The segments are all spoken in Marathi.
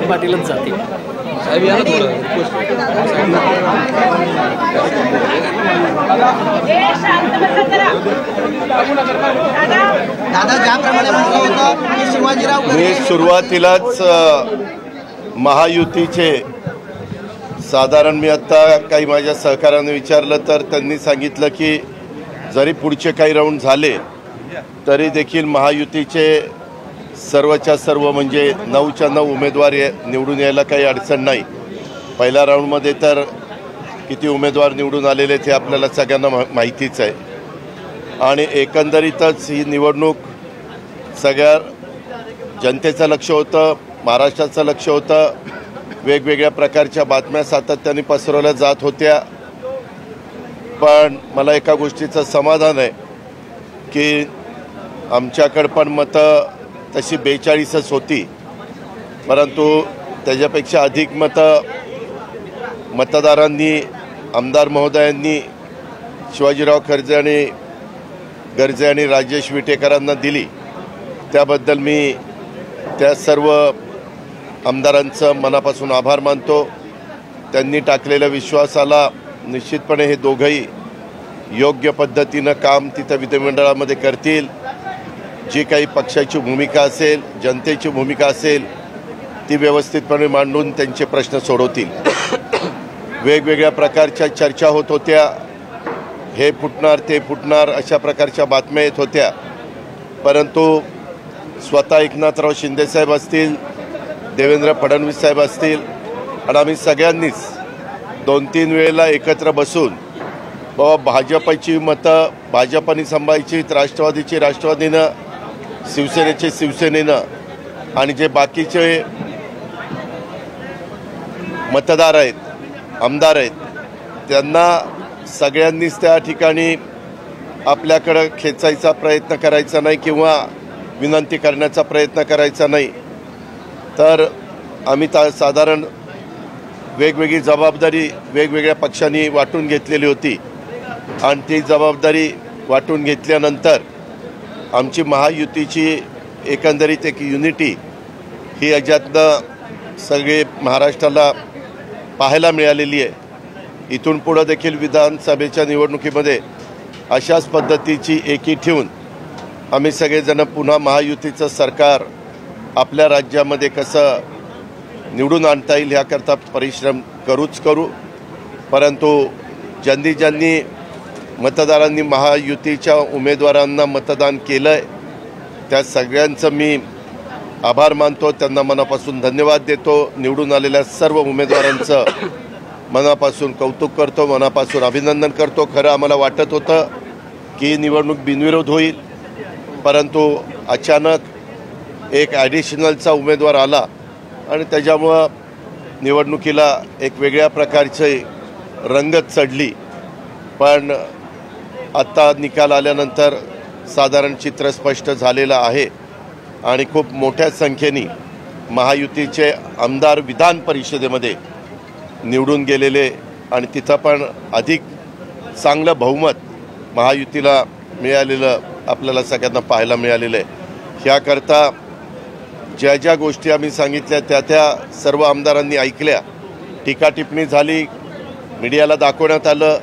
पाटीलच जाते दादा ज्याप्रमाणे म्हटलं होतं की शिवाजीराव मी सुरुवातीलाच महायुतीचे साधारण मी आत्ता काही माझ्या सहकाऱ्यांना विचारलं तर त्यांनी सांगितलं की जरी पुढचे काही राऊंड झाले तरी देखील महायुतीचे सर्वच्या सर्व म्हणजे 9च्या 9 उमेदवार निवडून यायला काही अडचण नाही। पहिल्या राऊंडमध्ये तर किती उमेदवार निवडून आलेले ते आपल्याला सगळ्यांना माहितीच आहे आणि एकंदरीतच ही निवडणूक सगळ्या जनतेचं लक्ष होतं, महाराष्ट्राचं लक्ष होतं। वेगवेगळ्या प्रकारच्या बातम्या सातत्याने पसरवल्या जात होत्या, पण मला एका गोष्टीचं समाधान आहे की आमच्याकडं पण मतं तशी 42च होती, परंतु त्याच्यापेक्षा अधिक मतं मतदारांनी, आमदार महोदयांनी शिवाजीराव गर्जे आणि राजेश विटेकरांना दिली। त्याबद्दल मी त्या सर्व आमदारांचं मनापासून आभार मानतो। त्यांनी टाकलेल्या विश्वासाला निश्चितपणे हे दोघंही योग्य पद्धतीनं काम तिथं विधिमंडळामध्ये करतील। जी काही पक्षाची भूमिका असेल, जनतेची भूमिका असेल ती व्यवस्थितपणे मांडून त्यांचे प्रश्न सोडवतील। वेगवेगळ्या प्रकारच्या चर्चा होत होत्या, हे फुटणार ते फुटणार अशा प्रकारच्या बातम्या येत होत्या, परंतु स्वतः एकनाथराव शिंदेसाहेब असतील, देवेंद्र फडणवीस साहेब असतील आणि आम्ही सगळ्यांनीच 2-3 वेळेला एकत्र बसून बाबा भाजपची मतं भाजपने सांभाळायची, राष्ट्रवादीची राष्ट्रवादीनं, शिवसेनेचे शिवसेनेनं आणि जे बाकीचे मतदार आहेत, आमदार आहेत, त्यांना सगळ्यांनीच त्या ठिकाणी आपल्याकडं खेचायचा प्रयत्न करायचा नाही किंवा विनंती करण्याचा प्रयत्न करायचा नाही। तर आम्ही साधारण वेगवेगळी जबाबदारी वेगवेगळ्या पक्षांनी वाटून घेतलेली होती आणि ती जबाबदारी वाटून घेतल्यानंतर आमची महायुतीची एकंदरीत एक युनिटी ही याच्यातनं सगळे महाराष्ट्राला पाहायला मिळालेली आहे। इथून पुढं देखील विधानसभेच्या निवडणुकीमध्ये अशाच पद्धतीची एकी ठेवून आम्ही सगळेजण पुन्हा महायुतीचं सरकार आपल्या राज्यामध्ये कसं निवडून आणता येईल ह्याकरता परिश्रम करू। परंतु ज्यांनी मतदारांनी महायुतीच्या उमेदवारांना मतदान केलं आहे त्या सगळ्यांचं मी आभार मानतो, त्यांना मनापासून धन्यवाद देतो। निवडून आलेल्या सर्व उमेदवारांचं मनापासून कौतुक करतो, मनापासून अभिनंदन करतो। खरं आम्हाला वाटत होतं की निवडणूक बिनविरोध होईल, परंतु अचानक एक ॲडिशनलचा उमेदवार आला आणि त्याच्यामुळं निवडणुकीला एक वेगळ्या प्रकारची रंगत चढली। पण आत्ता निकाल आल्यानंतर साधारण चित्र स्पष्ट झालेलं आहे आणि खूप मोठ्या संख्येने महायुतीचे आमदार विधान परिषदेमध्ये निवडून गेलेले आणि तिथं पण अधिक चांगलं बहुमत महायुतीला मिळालेलं आपल्याला सगळ्यांना पाहायला मिळालेलं आहे। ह्याकरता ज्या गोष्टी आम्ही सांगितल्या त्या सर्व आमदारांनी ऐकल्या, टीका टिप्पणी झाली, मीडियाला दाखवण्यात आलं,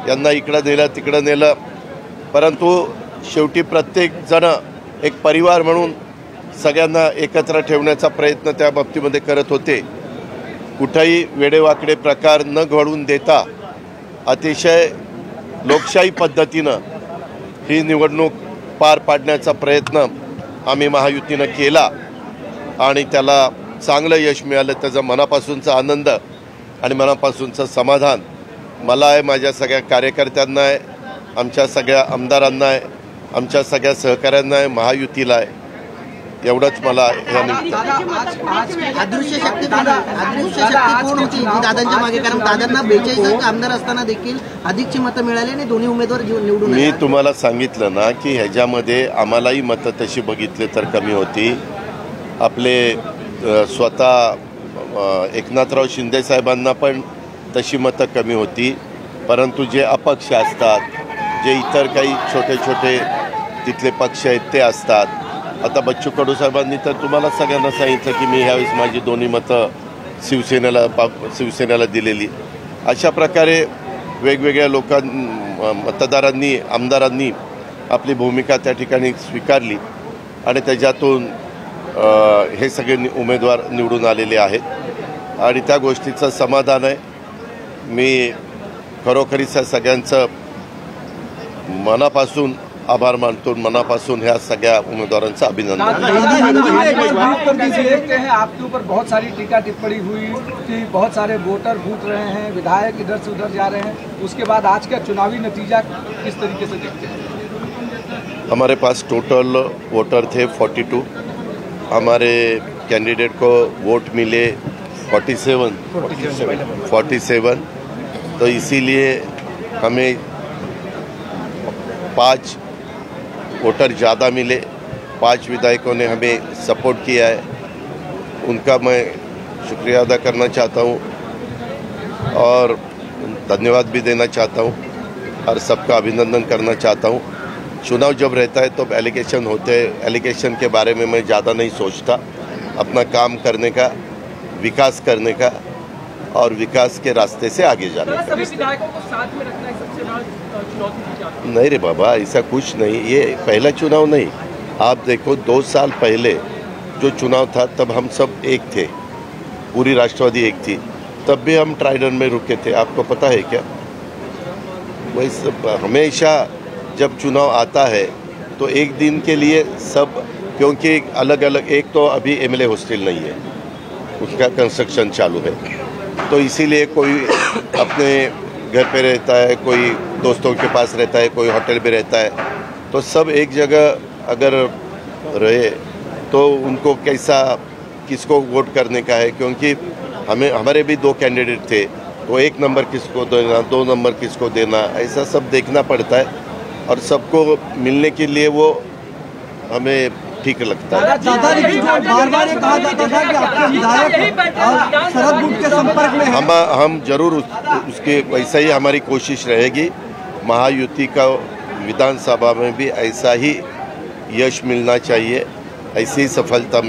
यांना इकडं नेलं तिकडं नेलं, परंतु शेवटी प्रत्येक जण एक परिवार म्हणून सगळ्यांना एकत्र ठेवण्याचा प्रयत्न त्या बाबतीमध्ये करत होते। कुठेही वेडेवाकडे प्रकार न घडून देता अतिशय लोकशाही पद्धतीनं ही निवडणूक पार पाडण्याचा प्रयत्न आम्ही महायुतीनं केला आणि त्याला चांगलं यश मिळालं। त्याचा मनापासूनचा आनंद आणि मनापासूनचं समाधान मला आहे, माझ्या सगळ्या कार्यकर्त्यांना आहे, आमच्या सगळ्या आमदारांना आहे, आमच्या सगळ्या सहकाऱ्यांना आहे, महायुतीला आहे। एवढंच मला या निमित्त अदृश्य शक्ती कोण होती जी दादांच्या मागे? कारण दादांना 42 आमदार असताना देखील अधिकची मतं मिळाली आणि दोन्ही उमेदवार निवडून मी आले. तुम्हाला सांगितलं ना की ह्याच्यामध्ये आम्हालाही मतं तशी बघितले तर कमी होती. आपले स्वतः एकनाथराव शिंदे साहेबांना पण तशी मतं कमी होती. परंतु जे अपक्ष असतात, जे इतर काही छोटे छोटे तिथले पक्ष आहेत ते असतात. आता बच्चू कडू साहेबांनी तर तुम्हाला सगळ्यांना सांगितलं की मी ह्यावेळेस माझी दोन्ही मतं शिवसेनेला दिलेली. अशा प्रकारे वेगवेगळ्या मतदारांनी, आमदारांनी आपली भूमिका त्या ठिकाणी स्वीकारली आणि त्याच्यातून हे सगळे उमेदवार निवडून आलेले आहेत आणि त्या गोष्टीचं समाधान आहे. मी खरोखरीच सगळ्यांचं मनापासून आभार मानतो, मनापासून ह्या सगळ्या उम्मीदवारांचं अभिनंदन. देखते हैं आपके ऊपर बहुत सारी टीका टिप्पणी हुई कि बहुत सारे वोटर भूख रहे हैं, विधायक इधर से उधर जा रहे हैं. उसके बाद आज का चुनावी नतीजा किस तरीके से देखते हैं? हमारे पास टोटल वोटर थे 42. हमारे कैंडिडेट को वोट मिले 47. तो इसीलिए हमें 5 वोटर ज़्यादा मिले. 5 विधायकों ने हमें सपोर्ट किया है, उनका मैं शुक्रिया अदा करना चाहता हूँ और धन्यवाद भी देना चाहता हूँ और सबका अभिनंदन करना चाहता हूँ. चुनाव जब रहता है तो एलिगेशन होते हैं. एलिगेशन के बारे में मैं ज़्यादा नहीं सोचता. अपना काम करने का, विकास करने का और विकास के रास्ते से आगे जाने का. सभी विधायकों को साथ में रखना है सबसे बड़ा चुनौती. नहीं रे बाबा, ऐसा कुछ नहीं. ये पहला चुनाव नहीं. आप देखो 2 साल पहले जो चुनाव था तब हम सब एक थे, पूरी राष्ट्रवादी एक थी. तब भी हम ट्राइडन में रुके थे, आपको पता है क्या? वैसे हमेशा जब चुनाव आता है तो एक दिन के लिए सब, क्योंकि अलग अलग, एक तो अभी एमएलए हॉस्टल नहीं है, उसका कंस्ट्रक्शन चालू है, तो इसीलिए कोई अपने घर पे रहता है, कोई दोस्तों के पास रहता है, कोई होटल में रहता है. तो सब एक जगह अगर रहे तो उनको कैसा, किसको वोट करने का है, क्योंकि हमारे भी 2 कैंडिडेट थे, तो 1 नंबर किसको देना, 2 नंबर किसको देना, ऐसा सब देखना पड़ता है और सबको मिलने के लिए वो हमें ठीक लगता है. बार-बार ये कहा जाता था कि आपके विधायक शरद गुट के संपर्क में हैं. हम जरूर उसके वैसा ही हमारी कोशिश रहेगी. महायुति का विधानसभा में भी ऐसा ही यश मिलना चाहिए, ऐसी ही सफलता